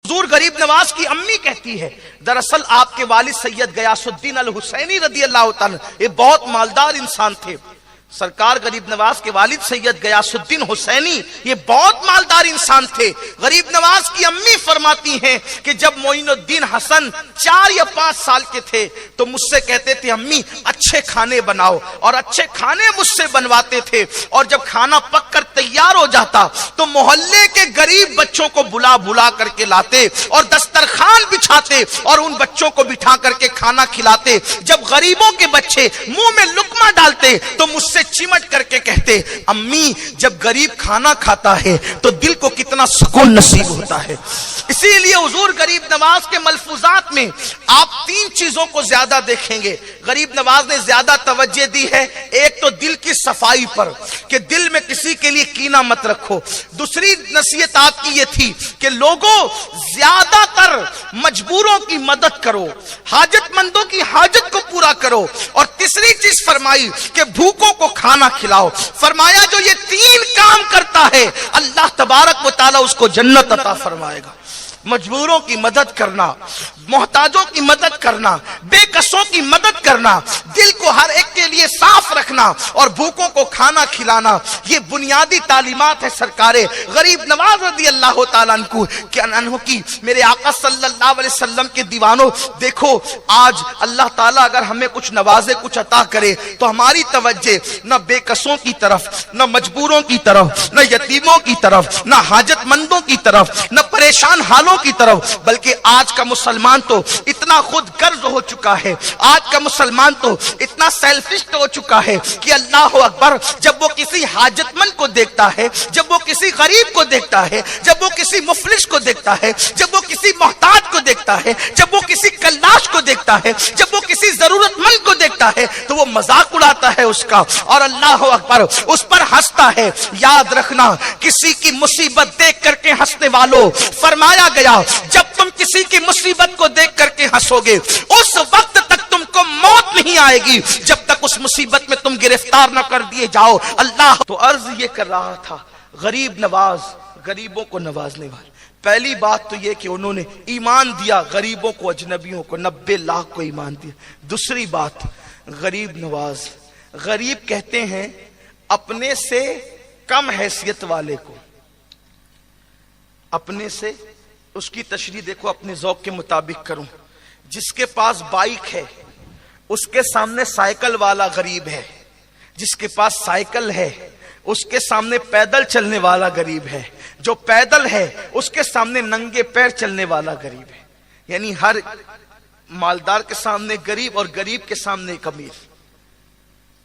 हुजूर गरीब नवाज की अम्मी कहती है, दरअसल आपके वालिद सैयद गयासुद्दीन अल हुसैनी रदी अल्लाह तआला ये बहुत मालदार इंसान थे। सरकार गरीब नवाज के वालिद सैयद गयासुद्दीन हुसैनी ये बहुत मालदार इंसान थे। गरीब नवाज की अम्मी फरमाती हैं कि जब मोइनुद्दीन हसन 4 या 5 साल के थे तो मुझसे कहते थे अम्मी अच्छे खाने बनाओ, और अच्छे खाने मुझसे बनवाते थे। और जब खाना पक कर तैयार हो जाता तो मोहल्ले के गरीब बच्चों को बुला बुला करके लाते और दस्तरखान बिछाते और उन बच्चों को बिठा करके खाना खिलाते। जब गरीबों के बच्चे मुंह में लुकमा डालते तो मुझसे चिमट करके कहते अम्मी जब गरीब खाना खाता है तो दिल को कितना सुकून नसीब होता है। इसीलिए हुजूर गरीब नवाज के मलफूजात में आप 3 चीजों को ज्यादा देखेंगे। गरीब नवाज ने ज्यादा तवज्जो दी है, एक तो दिल की सफाई पर कि दिल में किसी के लिए कीना मत रखो। दूसरी नसीहत आपकी ये थी कि लोगों ज्यादातर मजबूरों की मदद करो, हाजतमंदों की हाजत को पूरा करो। और तीसरी चीज फरमाई कि भूखों को खाना खिलाओ। फरमाया जो ये 3 काम करता है अल्लाह तबारक व तआला उसको जन्नत अता फरमाएगा। मजबूरों की मदद करना, मोहताजों की मदद करना, बेकसों की मदद करना, दिल को हर एक के लिए साफ रखना और भूखों को खाना खिलाना, ये बुनियादी तालीमात है सरकारे गरीब नवाज रदी अल्लाह तआला अन्हु की। मेरे आका सल्लल्लाहु अलैहि वसल्लम के दीवानों, देखो आज अल्लाह ताला अगर हमें कुछ नवाजे, कुछ अता करे तो हमारी तवज्जो न बेकसों की तरफ, न मजबूरों की तरफ, न यतीमों की तरफ, न हाजतमंदों की तरफ, न परेशान हालों की तरफ, बल्कि आज का मुसलमान तो इतना खुद गर्ज हो चुका है, आज का मुसलमान तो इतना सेल्फिस्ट हो चुका है कि अल्लाह अकबर, जब वो किसी हाजतमंद को देखता है, जब वो किसी गरीब को देखता है, जब वो किसी मुफलिस को देखता है, जब वो किसी मोहताज को देखता है, जब वो किसी कल्लाश को देखता है, जब वो किसी जरूरतमंद को देखता है तो वो मजाक उड़ाता है उसका और अल्लाह अकबर उस पर हंसता है। याद रखना, किसी की मुसीबत देख करके हंसने वालों, फरमाया गया जब तुम किसी की मुसीबत को देख करके हंसोगे उस वक्त तक तुमको मौत नहीं आएगी जब तक उस मुसीबत में तुम गिरफ्तार न कर दिए जाओ। अल्लाह तो अर्ज ये कर रहा था, गरीब नवाज गरीबों को नवाजने वाले। पहली बात तो ये कि उन्होंने ईमान दिया, गरीबों को, अजनबियों को, 90 लाख को ईमान दिया। दूसरी बात, गरीब नवाज, गरीब कहते हैं अपने से कम हैसियत वाले को, अपने से, उसकी तशरीह देखो अपने ज़ौक़ के मुताबिक करूं। जिसके पास बाइक है उसके सामने साइकिल वाला गरीब है, जिसके पास साइकिल है उसके सामने पैदल चलने वाला गरीब है, जो पैदल है उसके सामने नंगे पैर चलने वाला गरीब है। यानी हर मालदार के सामने गरीब और गरीब के सामने एक अमीर।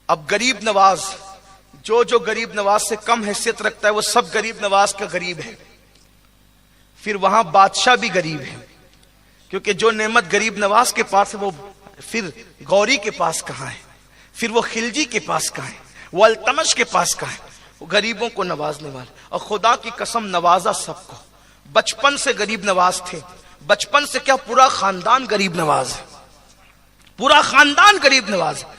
अब गरीब नवाज, जो गरीब नवाज से कम हैसियत रखता है वो सब गरीब नवाज का गरीब है। फिर वहां बादशाह भी गरीब है, क्योंकि जो नेमत गरीब नवाज के पास है वो फिर गौरी के पास कहां है, फिर वो खिलजी के पास कहां है, वो अल्तमश के पास कहां है। वो गरीबों को नवाजने वाले। और खुदा की कसम नवाजा सबको। बचपन से गरीब नवाज थे, बचपन से क्या पूरा खानदान गरीब नवाज है, पूरा खानदान गरीब नवाज है।